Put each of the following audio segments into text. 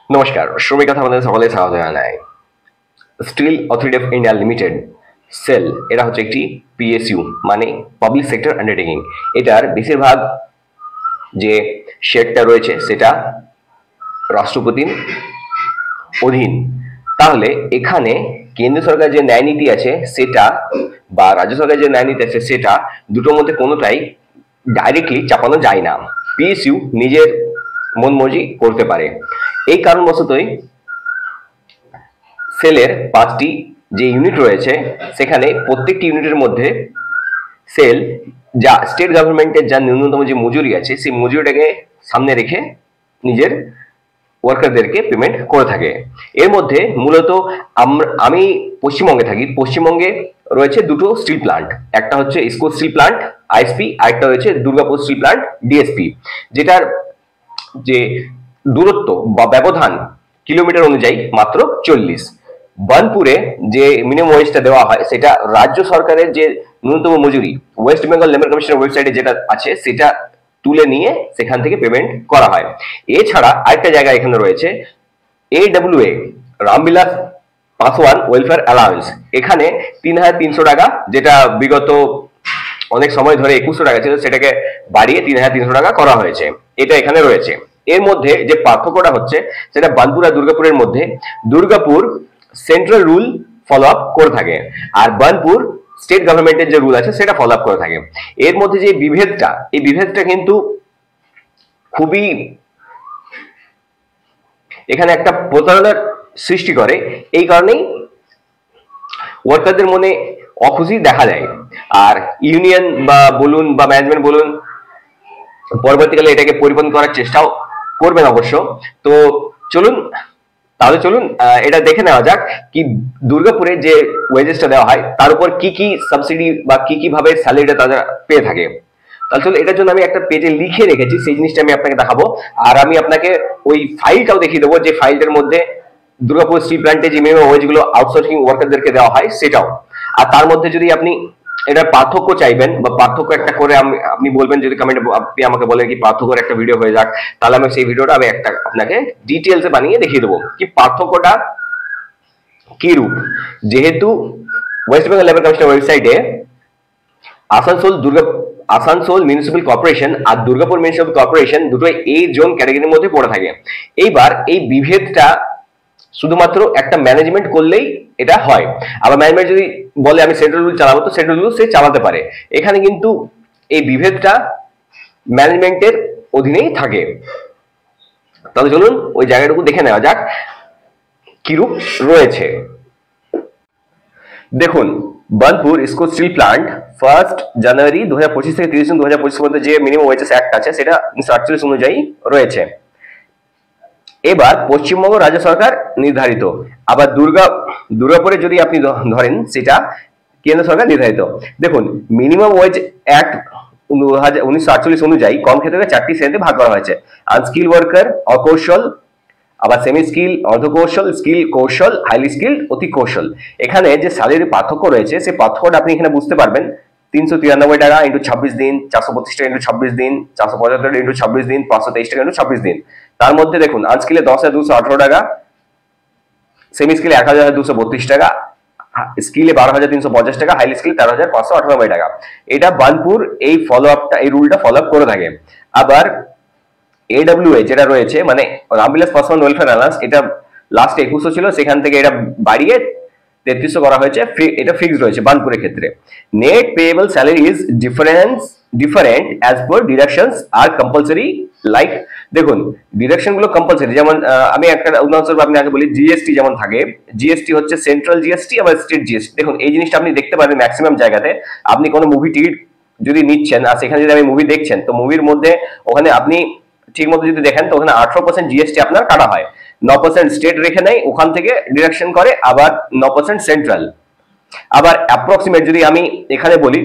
নমস্কার, শ্রমিক কথা আমাদের সকলে স্বাগত জানাই। Steel authority of India limited SAIL, এটা হচ্ছে একটি পিএসইউ মানে পাবলিক সেক্টর আন্ডারটেকিং। এটার বেশিরভাগ যে শেয়ারটা রয়েছে সেটা রাষ্ট্রপতির অধীন। তাহলে এখানে কেন্দ্র সরকার যে ন্যায় নীতি আছে সেটা বা রাজ্য সরকার যে ন্যায় নীতি আছে সেটা দুটোর মধ্যে কোনোটাই ডাইরেক্টলি চাপানো যায় না। পিএসইউ নিজের মন মর্জি করতে পারে। এই কারণবশতই সেলের 5টি যে ইউনিট রয়েছে সেখানে প্রত্যেকটি ইউনিটের মধ্যে সেল যা স্টেট গভর্নমেন্টের যা ন্যূনতম যে মজুরি আছে সেই মজুরিটাকে সামনে রেখে নিজের ওয়ার্কারদেরকে পেমেন্ট করে থাকে। এর মধ্যে মূলত আমি পশ্চিমবঙ্গে থাকি। পশ্চিমবঙ্গে রয়েছে দুটো স্টিল প্লান্ট, একটা হচ্ছে ইসকো স্টিল প্লান্ট আইএসপি, আরেকটা রয়েছে দুর্গাপুর স্টিল প্লান্ট ডিএসপি, যেটার যে দূরত্ব বা ব্যবধান কিলোমিটার অনুযায়ী মাত্র 40। বার্নপুরে যে মিনিমাম ওয়েজটা দেওয়া হয় সেটা রাজ্য সরকারের যে ন্যূনতম মজুরি ওয়েস্ট বেঙ্গল লেবার কমিশনের ওয়েবসাইটে যেটা আছে সেটা তুলে নিয়ে সেখান থেকে পেমেন্ট করা হয়। এছাড়া আরেকটা জায়গা এখানে রয়েছে AWA Ramvilas Paswan welfare allowance. এখানে 3300 টাকা, যেটা বিগত অনেক সময় ধরে 2100 টাকা ছিল, সেটাকে বাড়িয়ে 3300 টাকা করা হয়েছে। এটা এখানে রয়েছে। এর মধ্যে যে পার্থক্যটা হচ্ছে সেটা বার্নপুর আর দুর্গাপুরের মধ্যে। Durgapur central rule follow up করে থাকে আর বার্নপুর স্টেট গভর্নমেন্টের যে রুল আছে সেটা ফলো আপ করে থাকে। এর মধ্যে যে বিভেদটা, এই বিভেদটা কিন্তু খুবই এখানে একটা প্রতারণার সৃষ্টি করে। এই কারণেই ওয়ার্কারদের মনে অখুশি দেখা যায়। আর ইউনিয়ন বা বলুন বা ম্যানেজমেন্ট বলুন পরবর্তীকালে এটাকে পরিবর্তন করার চেষ্টাও করবেন অবশ্য। তো চলুন এটা দেখে নেওয়া যাক কি দুর্গাপুরে যে ওয়েজেসটা দেওয়া হয় তার উপর কি কি সাবসিডি বা কি কি ভাবে স্যালারিটা তারা পেয়ে থাকে। তাহলে চলুন, এটার জন্য আমি একটা পেজে লিখে রেখেছি, সেই জিনিসটা আমি আপনাকে দেখাবো। আর আমি আপনাকে ওই ফাইলটাও দেখিয়ে দেবো, যে ফাইলটার মধ্যে দুর্গাপুর স্টিল প্ল্যান্টে যে মিনিমাম ওয়েজ গুলো আউটসোর্সিং ওয়ার্কারদেরকে দেওয়া হয় সেটাও। আর তার মধ্যে যদি আপনি এটার পার্থক্য চাইবেন বা পার্থক্য একটা করে আপনি বলবেন, যদি কমেন্টে আপনি আমাকে বলেন কি পার্থক্যের একটা ভিডিও হয়ে যাক, তাহলে আমি সেই ভিডিওটা আমি একটা আপনাকে ডিটেলসে বানিয়ে দেখিয়ে দেবো কি পার্থক্যটা কি রূপ। যেহেতু ওয়েস্ট বেঙ্গল লেবার কমিশনের ওয়েবসাইটে আসানসোল মিউনিসিপাল কর্পোরেশন আর দুর্গাপুর মিউনিসিপাল কর্পোরেশন দুটোই এই জোন ক্যাটাগরির মধ্যে পড়ে থাকে। এইবার এই বিভেদটা শুধুমাত্র একটা ম্যানেজমেন্ট করলেই এটা হয়। আবার ম্যানেজমেন্ট যদি বলে আমি সেন্ট্রাল রুল চালাবো, তো সেন্ট্রাল রুল সে চালাতে পারে। এখানে কিন্তু এই বিভেদটা ম্যানেজমেন্টের অধীনেই থাকে। তাহলে চলুন ওই জায়গাটুকু দেখে নেওয়া যাক কিরূপ রয়েছে। দেখুন, বার্নপুর ইসকো স্টিল প্লান্ট 1 জানুয়ারি 2025 থেকে 30 জুন 2025 পর্যন্ত যে মিনিমাম ওয়েজেস অ্যাক্ট আছে সেটা 1948 অনুযায়ী রয়েছে। এবার পশ্চিমবঙ্গ রাজ্য সরকার নির্ধারিত। আবার দুর্গাপুরে যদি আপনি ধরেন সেটা কেন্দ্র সরকার নির্ধারিত। দেখুন, মিনিমাম ওয়েজ অ্যাক্ট 1948 অনুযায়ী কম ক্ষেত্রে 4টি শ্রেণীতে ভাগ করা হয়েছে: আনস্কিল ওয়ার্কার, অকৌশল, আবার সেমি স্কিল, অর্ধকৌশল, স্কিল, কৌশল, হাইলি স্কিল্ড, অতি কৌশল। এখানে যে স্যালারির পার্থক্য রয়েছে সেই পার্থক্যটা আপনি এখানে বুঝতে পারবেন। 393 টাকা ইন্টু 26 দিন, 425 টাকা ইন্টু 26 দিন, 475 ইন্টু 26 দিন, 523 টাকা ইন্টু 26 দিন। তার মধ্যে দেখুন, আনস্কিলে 10,218 টাকা, সেমি স্কিলে 1,232 টাকা, স্কিলে 12,350 টাকা, হাইলি স্কিলে 13,598 টাকা। এটা বার্নপুর এই ফলো আপটা, এই রুলটা ফলো আপ করে থাকে। আবার AWA যেটা রয়েছে মানে রামবিলাস পাসওয়ান ওয়েলফেয়ার অ্যালাউন্স, এটা লাস্ট 2100 ছিল, সেখান থেকে এটা বাড়িয়ে 3300 করা হয়েছে। এটা ফিক্সড রয়েছে বার্নপুরের ক্ষেত্রে। Net payable salary is different as per deductions আর কম্পালসরি। লাইক দেখুন, ডিডাকশন গুলো কম্পালসরি। যেমন আমি একটা উদাহরণস্বরূপ আপনি আগে বলি, জিএসটি যেমন থাকে, জিএসটি হচ্ছে সেন্ট্রাল জিএসটি আবার স্টেট জিএসটি। দেখুন, এই জিনিসটা আপনি দেখতে পাবেন ম্যাক্সিমাম জায়গাতে। আপনি কোনো মুভি টিকিট যদি নিচ্ছেন আর সেখানে যদি আপনি মুভি দেখছেন, তো মুভির মধ্যে ওখানে আপনি ঠিক মতো যদি দেখেন তো ওখানে 18% জিএসটি আপনার কাটা হয়, 9% স্টেট রেখে নেয়, ওখান থেকে ডিডাকশন করে, আবার 9% সেন্ট্রাল। আবার অ্যাপ্রক্সিমেট যদি আমি এখানে বলি,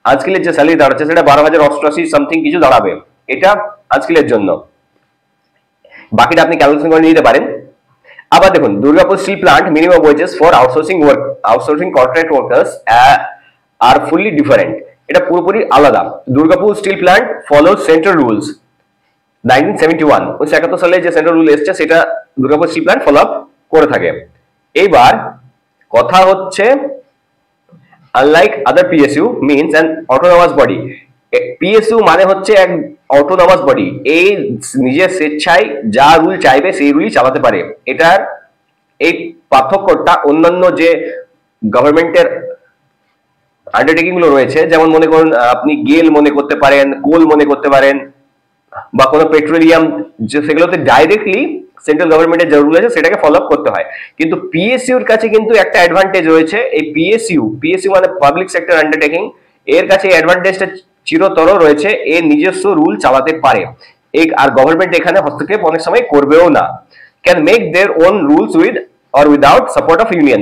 আজকের যে স্যালারি দাঁড়াচ্ছে সেটা 12,088 সামথিং কিছু দাঁড়াবে। এটা আজকের জন্য, বাকিটা আপনি ক্যালকুলেশন করে নিতে পারেন। আবার দেখুন, Durgapur steel plant minimum wages for outsourcing contract workers আর ফুললি ডিফারেন্ট। এটা পুরোপুরি আলাদা। Durgapur steel plant follow central rules, 1971 1971 সালে যে সেন্ট্রাল রুল এসছে সেটা Durgapur steel plant follow up করে থাকে। এইবার কথা হচ্ছে unlike other PSU means an autonomous body. PSU মানে হচ্ছে এক অটোনমাস বডি, এই নিজের স্বেচ্ছায় যা রুল চাইবে সেই রুলই চালাতে পারে। এটার এই পার্থক্যটা অন্যান্য যে গভর্নমেন্টের আন্ডারটেকিং গুলো রয়েছে, যেমন মনে করুন আপনি গেল মনে করতে পারেন, কোল মনে করতে পারেন, বা কোনো পেট্রোলিয়াম, যে সেগুলোতে ডাইরেক্টলি সেন্ট্রাল গভর্নমেন্টের যে রুল আছে সেটাকে ফলো আপ করতে হয়। কিন্তু পিএসইউর কাছে কিন্তু একটা অ্যাডভান্টেজ রয়েছে। এই পিএসইউ মানে পাবলিক সেক্টর আন্ডারটেকিং, এর কাছে এই অ্যাডভান্টেজটা চিরতর রয়েছে, এর নিজস্ব রুল চালাতে পারে। আর গভর্নমেন্ট এখানে হস্তক্ষেপ অনেক সময় করবেও না। Can make their own rules with or without support of union.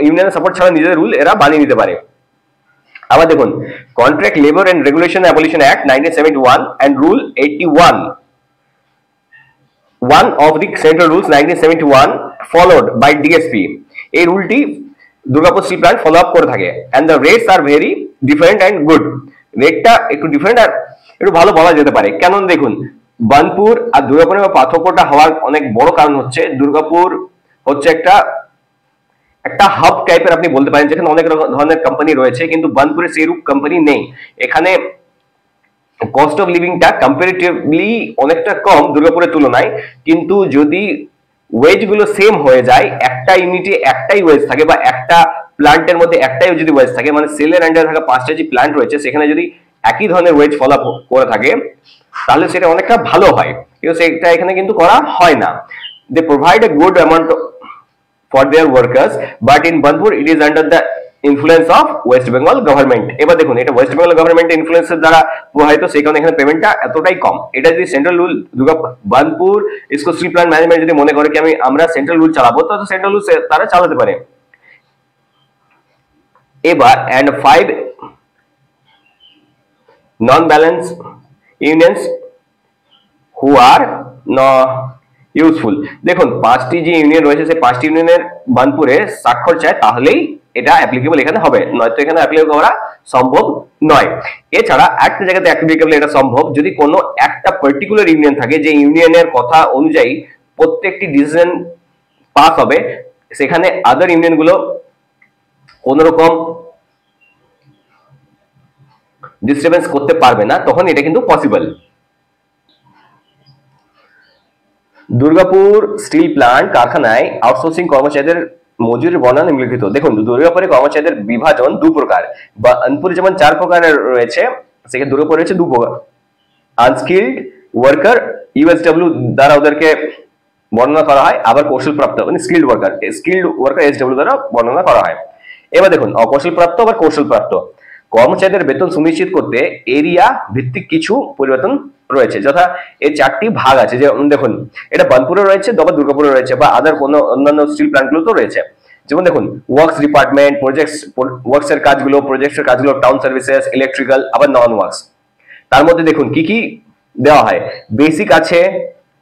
ইউনিয়নের সাপোর্ট ছাড়া নিজেদের রুল এরা বানিয়ে নিতে পারে। আবার দেখুন, contract labour and regulation abolition act 1971 and rule 81, one of the central rules 1971 followed by DSP। এই রুলটি Durgapur steel plant follow up করে থাকে। and the rates are very different and good। রেটটা একটু ডিফারেন্ট আর একটু ভালো বলা যেতে পারে। কেন দেখুন, বার্নপুর আর দুর্গাপুরের পার্থক্যটা হওয়ার অনেক বড় কারণ হচ্ছে দুর্গাপুর হচ্ছে একটা হাব টাইপের আপনি বলতে পারেন, যেখানে অনেক ধরনের কোম্পানি রয়েছে, কিন্তু বার্নপুরে সেইরূপ কোম্পানি নেই। এখানে কস্ট অফ লিভিংটা কম্পারেটিভলি অনেকটা কম দুর্গাপুরের তুলনায়, কিন্তু যদি ওয়েজ গুলো সেম হয়ে যায়, একটা ইউনিটে একটাই ওয়েজ থাকে বা একটা প্ল্যান্টের মধ্যে একটাই যদি ওয়েজ থাকে, মানে সেলের আন্ডারে থাকা 5টা যে প্ল্যান্ট রয়েছে সেখানে যদি একই ধরনের ওয়েজ ফলো করে থাকে তাহলে সেটা অনেকটা ভালো হয়, কিন্তু সেটা এখানে কিন্তু করা হয় না। They provide a good amount for their workers, but in Burnpur it is under the influence of West Bengal government। এবার দেখুন, এটা ওয়েস্ট বেঙ্গল গভর্নমেন্টের ইনফ্লুয়েন্সের দ্বারা প্রভাবিত, সেই কারণে এখানে পেমেন্টটা এতটাই কম। এটা যদি central rule Burnpur IISCO steel plant management যদি মনে করে কি আমরা সেন্ট্রাল রুল চালাবো, তো সেন্ট্রাল রুল তারা চালাতে পারে। এবার and 5 non-balance unions who are useful. দেখুন, 5টি যে ইউনিয়ন রয়েছে সেই 5টি ইউনিয়নের বার্নপুরে স্বাক্ষর চায়, তাহলেই এটা অ্যাপ্লিকেবল এখানে হবে, নয়তো এখানে অ্যাপ্লিকেবল করা সম্ভব নয়। এছাড়া একটা জায়গাতে অ্যাপ্লিকেবল এটা সম্ভব যদি কোনো একটা পার্টিকুলার ইউনিয়ন থাকে, যে ইউনিয়নের কথা অনুযায়ী প্রত্যেকটি ডিসিশন পাস হবে, সেখানে আদার ইউনিয়ন গুলো কোনো রকম ডিস্টারবেন্স করতে পারবে না, তখন এটা কিন্তু পসিবল। দুর্গাপুর স্টিল প্ল্যান্ট কারখানায় আউটসোর্সিং কর্মচারীদের মজুরির বর্ণনা নিম্নলিখিত। দেখুন, দুর্গাপুরে কর্মচারীদের বিভাজন দু প্রকার, বা বার্নপুরে যেমন 4 প্রকারের রয়েছে, সেখানে দুর্গাপুরে রয়েছে 2 প্রকার। আনস্কিল্ড ওয়ার্কার ইউএসডব্লিউ দ্বারা ওদেরকে বর্ণনা করা হয়, আবার কৌশলপ্রাপ্ত মানে স্কিল্ড ওয়ার্কার এসডব্লিউ দ্বারা বর্ণনা করা হয়। এবার দেখুন, অকৌশলপ্রাপ্ত আবার কৌশলপ্রাপ্ত কর্মচারীদের বেতন সুনিশ্চিত করতে এরিয়া ভিত্তিক কিছু পরিবর্তন রয়েছে, যথা এর 4টি ভাগ আছে। যে দেখুন, এটা বার্নপুরে রয়েছে, আবার দুর্গাপুরে রয়েছে, বা আদার কোনো অন্যান্য স্টিল প্ল্যান্টগুলোতেও রয়েছে। যেমন দেখুন, ওয়ার্কস ডিপার্টমেন্ট, ওয়ার্কস এর কাজগুলো, প্রজেক্টের কাজগুলো, টাউন সার্ভিসেস, ইলেকট্রিক্যাল, আবার নন ওয়ার্কস। তার মধ্যে দেখুন কি কি দেওয়া হয়। বেসিক আছে,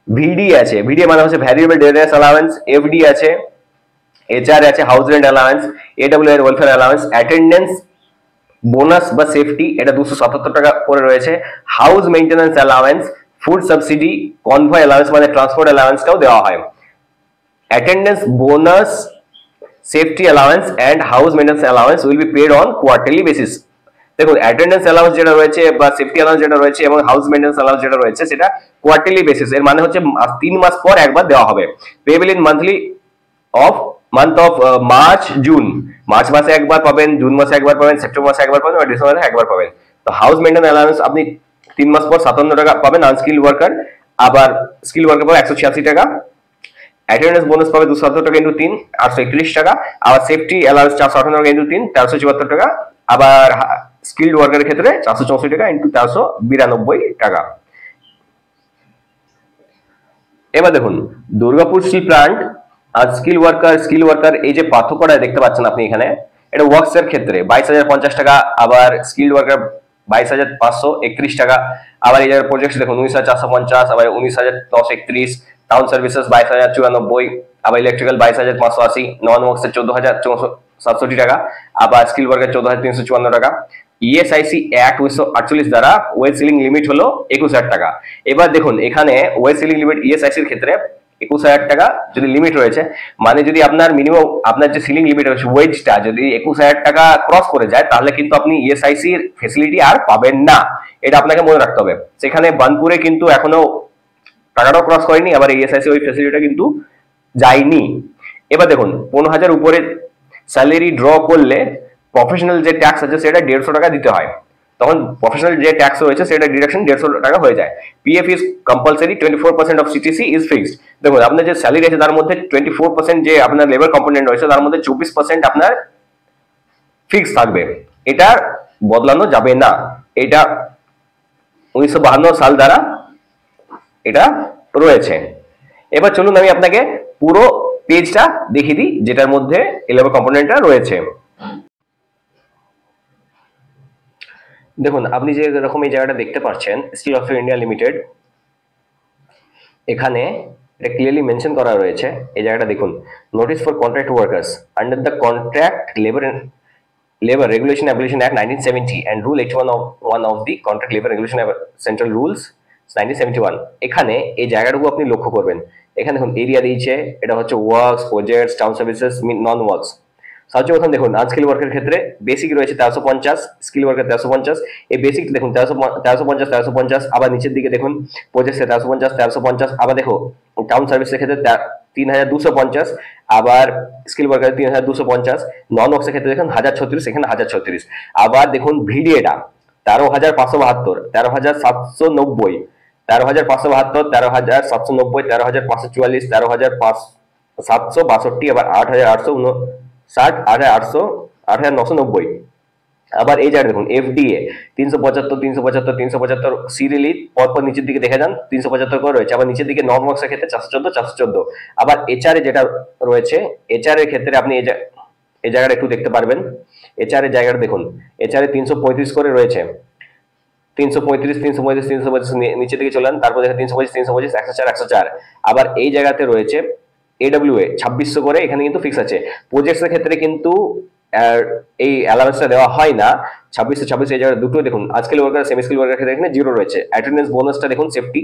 ভিডি আছে, ভিডি মানে হচ্ছে ভ্যারিয়েবল ডেলিভারি অ্যালাউন্স, এফডি আছে, এইচআর আছে, house rent allowance, AWR welfare allowance, attendance bonus বা সেফটি, এটা 277 টাকা করে রয়েছে, house maintenance allowance, food subsidy, convoy allowance মানে ট্রান্সপোর্ট অ্যালাউন্সটাও দেওয়া হয়। Attendance bonus, safety allowance and house maintenance allowance will be paid on quarterly basis. দেখুন, অ্যাটেন্ডেন্স অ্যালাউন্স যেটা রয়েছে বা সেফটি অ্যালাউন্স যেটা রয়েছে এবং হাউস মেইনটেনেন্স অ্যালাউন্স যেটা রয়েছে সেটা কোয়ার্টারলি বেসিস, এর মানে হচ্ছে 3 মাস পর একবার দেওয়া হবে। Payable in month of March June, March মাসে একবার পাবেন, জুন মাসে একবার পাবেন, সেপ্টেম্বর মাসে একবার পাবেন, আর ডিসেম্বর মাসে একবার পাবেন। তো হাউস মেইনটেনেন্স অ্যালাউন্স আপনি 3 মাস পর 57 টাকা পাবেন আনস্কিল্ড ওয়ার্কার, আবার স্কিল ওয়ার্কার পাবে 186 টাকা। অ্যাটেন্ডেন্স বোনাস পাবে 270 টাকা ইন্টু 3, 831 টাকা। আবার সেফটি অ্যালাউন্স 458 টাকা ইন্টু 3, 1374 টাকা। আবার স্কিল্ড ওয়ার্কারের ক্ষেত্রে 464 টাকা ইন্টু 492 টাকা। এবার দেখুন, দুর্গাপুর স্টিল প্ল্যান্ট আর স্কিল ওয়ার্কার এই যে পার্থক্যটা দেখতে পাচ্ছেন আপনি এখানে, এটা ওয়ার্কস এর ক্ষেত্রে 22,050 টাকা, আবার স্কিল ওয়ার্কার 22,531 টাকা। আবার এই জায়গায় প্রজেক্ট দেখুন 19,450, আবার 19,931, টাউন সার্ভিসেস 22,094, আবার ইলেকট্রিক্যাল 22,580, নন ওয়ার্কস এর 14,467 টাকা, আবার স্কিল ওয়ার্কার 14,354 টাকা। ইএসআইসি অ্যাক্ট 1948 দ্বারা ওয়েজ সিলিং লিমিট হলো 21,000 টাকা। এবার দেখুন এখানে ওয়েজ সিলিং লিমিট ইএসআইসির ক্ষেত্রে 21,000 টাকা যদি লিমিট রয়েছে, মানে যদি আপনার মিনিমাম আপনার যে সিলিং লিমিট রয়েছে ওয়েজটা যদি 21,000 টাকা ক্রস করে যায় তাহলে কিন্তু আপনি ইএসআইসির ফেসিলিটি আর পাবেন না, এটা আপনাকে মনে রাখতে হবে। সেখানে বার্নপুরে কিন্তু এখনো টাকাটাও ক্রস করেনি, আবার ইএসআইসি ওই ফেসিলিটিটা কিন্তু যায়নি। এবার দেখুন 15,000 উপরে স্যালারি ড্র করলে প্রফেশনাল যে ট্যাক্স আছে সেটা 150 টাকা দিতে হয়, তখন প্রফেশনাল যে ট্যাক্স রয়েছে সেটা ডিডাকশন 150 টাকা হয়ে যায়। PF is compulsory, 24% of CTC is fixed. দেখুন আপনার যে স্যালারি আছে তার মধ্যে 24% যে আপনার লেবার কম্পোনেন্ট রয়েছে তার মধ্যে 24% আপনার ফিক্স থাকবে, এটা বদলানো যাবে না। এটা 1952 সাল দ্বারা এটা রয়েছে। এবার চলুন আমি আপনাকে পুরো পেজটা দেখিয়ে দিই যেটার মধ্যে লেবার কম্পোনেন্টটা রয়েছে। দেখুন আপনি যে রকম এই জায়গাটা দেখতে পাচ্ছেন স্টিল অথরিটি ইন্ডিয়া লিমিটেড, এখানে এটা ক্লিয়ারলি মেনশন করা রয়েছে। এই জায়গাটা দেখুন, notice for contract workers under the contract labour regulation abolition act 1970 and rule 81 of the contract labor regulation central rules 1971। এখানে এই জায়গাটুকু আপনি লক্ষ্য করবেন, এখানে দেখুন এরিয়া দিয়েছে, এটা হচ্ছে ওয়ার্কস, প্রজেক্টস, টাউন সার্ভিসেস, নন ওয়ার্কস। সর্বপ্রথম দেখুন আনস্কিল ওয়ার্কের ক্ষেত্রে বেসিক রয়েছে 1350, স্কিল ওয়ার্কের 1350। এই বেসিক দেখুন 1350, আবার নিচের দিকে দেখুন প্রজেক্টে 1350, আবার দেখো টাউন সার্ভিসের ক্ষেত্রে 3250, আবার স্কিল ওয়ার্কার 3250, নন ওয়ার্কসের ক্ষেত্রে দেখুন 1036, এখানে 1036। আবার দেখুন ভিডিএটা 13,572, 13,790, 13,572, 13,790, 13,544, 13,762, আবার 8,859, 8,990। আবার এই জায়গায় দেখুন এফডিএ 375, সি রিলিজ পরপর নিচের দিকে দেখে যান 375 করে রয়েছে। আবার নিচের দিকে নন ওয়ার্কসের ক্ষেত্রে 414। আবার এইচআর এ যেটা রয়েছে, এইচআর এর ক্ষেত্রে আপনি এই জায়গাটা একটু দেখতে পারবেন। এইচআর এর জায়গাটা দেখুন, এইচআর এ 335 করে রয়েছে, 335 নিচের দিকে চলেন, তারপর দেখেন 325, 104। আবার এই জায়গাতে রয়েছে এডব্লিউএ 2600 করে, এখানে কিন্তু ফিক্স আছে। প্রজেক্টস এর ক্ষেত্রে কিন্তু এই অ্যালাউন্সটা দেওয়া হয় না, 2626 এই জায়গায় দুটো দেখুন। আজকের ওয়ার্কার সেমি স্কিল ওয়ার্কার ক্ষেত্রে এখানে জিরো রয়েছে। অ্যাটেন্ডেন্স বোনাসটা দেখুন সেফটি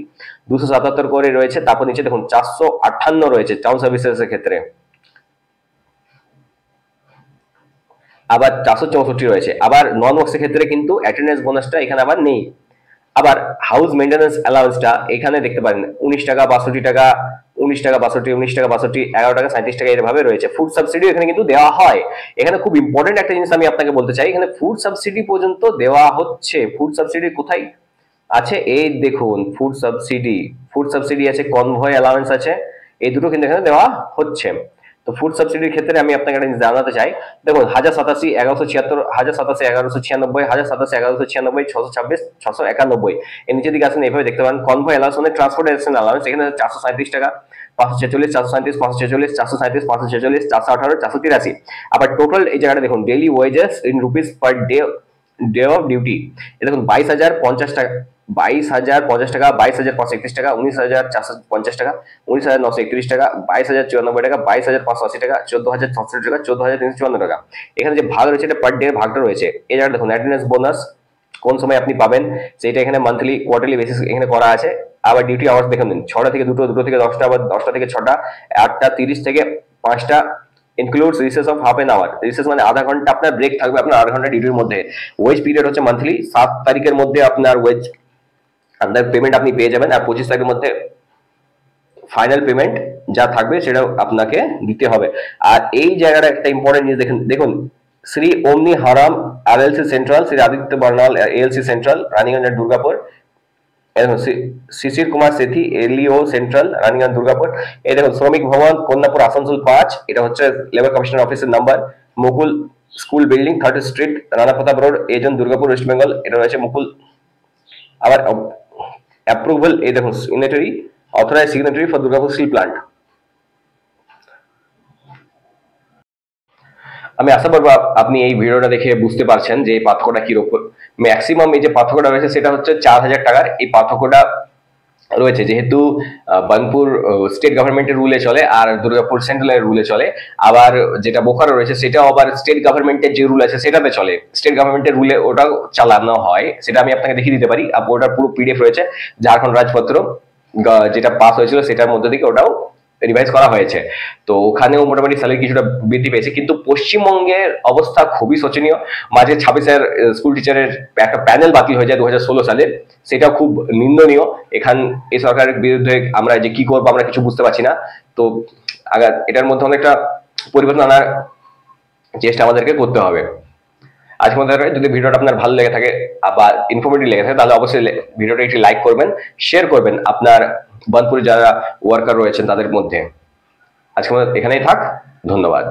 277 করে রয়েছে, তারপর নিচে দেখুন 458 রয়েছে টাউন সার্ভিসেস এর ক্ষেত্রে, আবার 464 রয়েছে। আবার নন ওয়ার্কস এর ক্ষেত্রে কিন্তু অ্যাটেন্ডেন্স বোনাসটা এখানে আবার নেই। আবার হাউস মেইনটেনেন্স অ্যালাউন্সটা এখানে দেখতে পারেন 19 টাকা, 62 টাকা, 19 টাকা 62, 19 টাকা 62, 11 টাকা 37 টাকা এভাবে রয়েছে। ফুড সাবসিডি এখানে কিন্তু দেওয়া হয়। এখানে খুব ইম্পর্টেন্ট একটা জিনিস আমি আপনাকে বলতে চাই, এখানে ফুড সাবসিডি পর্যন্ত দেওয়া হচ্ছে। ফুড সাবসিডি কোথায় আছে এই দেখুন, ফুড সাবসিডি আছে, কনভয় অ্যালাউন্স আছে, এই দুটো কিন্তু এখানে দেওয়া হচ্ছে। তো ফুড সাবসিডির ক্ষেত্রে আমি আপনাকে একটা জিনিস জানাতে চাই, দেখুন 1087, 1176, 1087, 1196, 1087, 1196, 626, 691। এর নিচের দিকে আসেন এইভাবে দেখতে পান কনভয় অ্যালাউন্স মানে ট্রান্সপোর্টেশন অ্যালাউন্স, এখানে 437 টাকা, 546, 437, 546, 437, 546, 418, 483। আবার টোটাল এই জায়গাটা দেখুন daily wages in rupees per day of duty, দেখুন 22,050 টাকা, 22,050 টাকা, 22,531 টাকা, 19,450 টাকা, 19,931 টাকা, 22,094 টাকা, 22,580 টাকা, 14,660 টাকা, 14,354 টাকা। এখানে যে ভাগ রয়েছে এটা পার ডে ভাগটা রয়েছে। এই জায়গাটা দেখুন অ্যাটেন্ডেন্স বোনাস কোন সময় আপনি পাবেন সেটা এখানে মান্থলি কোয়ার্টারলি বেসিস এখানে করা আছে। আবার ডিউটি আওয়ার্স দেখুন 6টা থেকে 2টো, 2টো থেকে 10টা, আবার 10টা থেকে 6টা, 8টা 30 থেকে 5টা, includes recess of half an hour. Recess মানে আধা ঘন্টা আপনার ব্রেক থাকবে আপনার আধা ঘন্টা ডিউটির মধ্যে। ওয়েজ পিরিয়ড হচ্ছে মান্থলি 7 তারিখের মধ্যে আপনার ওয়েজ আপনার পেমেন্ট আপনি পেয়ে যাবেন, আর 25 তারিখের মধ্যে ফাইনাল পেমেন্ট যা থাকবে সেটা আপনাকে দিতে হবে। আর এই জায়গাটা একটা ইম্পর্টেন্ট জিনিস দেখুন শ্রী ওমনি হারাম LLC central, Shri Aditya Barnal LLC central running under Durgapur, Shishir Kumar Sethi LEO central running under Durgapur. এই দেখুন শ্রমিক ভবন কন্যাপুর আসানসোল 5, এটা হচ্ছে লেবার কমিশনার অফিসের নাম্বার। Mukul school building 3rd street, Rana Pratap road, A zone Durgapur, West Bengal, এটা রয়েছে মুকুল। আবার অ্যাপ্রুভাল এই দেখুন signatory, authorise signatory for Durgapur steel plant. আমি আশা করবো আপনি এই ভিডিওটা দেখে বুঝতে পারছেন যে এই পার্থক্যটা কিরকম। ম্যাক্সিমাম এই যে পার্থক্যটা রয়েছে সেটা হচ্ছে 4,000 টাকার। এই পার্থক্যটা রয়েছে, যেহেতু বার্নপুর স্টেট গভর্নমেন্টের রুলে চলে আর দুর্গাপুর সেন্ট্রালের রুলে চলে, আবার যেটা বোকারো রয়েছে সেটাও আবার স্টেট গভর্নমেন্টের যে রুল আছে সেটাতে চলে, স্টেট গভর্নমেন্টের রুলে ওটাও চালানো হয়, সেটা আমি আপনাকে দেখিয়ে দিতে পারি। ওটার পুরো পিডিএফ রয়েছে, ঝাড়খণ্ড রাজপত্র যেটা পাস হয়েছিল সেটার মধ্যে থেকে ওটাও রিভাইজ করা হয়েছে। তো ওখানেও মোটামুটি স্যালারি কিছুটা বৃদ্ধি পেয়েছে, কিন্তু পশ্চিমবঙ্গের অবস্থা খুবই শোচনীয়। মাঝে 26 স্কুল টিচারের একটা প্যানেল বাতিল হয়ে যায় 2016 সালে, সেটা খুব নিন্দনীয়। এই সরকারের বিরুদ্ধে আমরা যে কি করবো আমরা কিছু বুঝতে পারছি না। তো এটার মধ্যে অনেকটা পরিবর্তন আনার চেষ্টা আমাদেরকে করতে হবে। আজকের মধ্যে যদি ভিডিওটা আপনার ভালো লেগে থাকে বা ইনফরমেটিভ লেগে থাকে তাহলে অবশ্যই ভিডিওটা একটি লাইক করবেন, শেয়ার করবেন আপনার বার্নপুরে যারা ওয়ার্কার রয়েছেন তাদের মধ্যে। আজকের মধ্যে এখানেই থাক, ধন্যবাদ।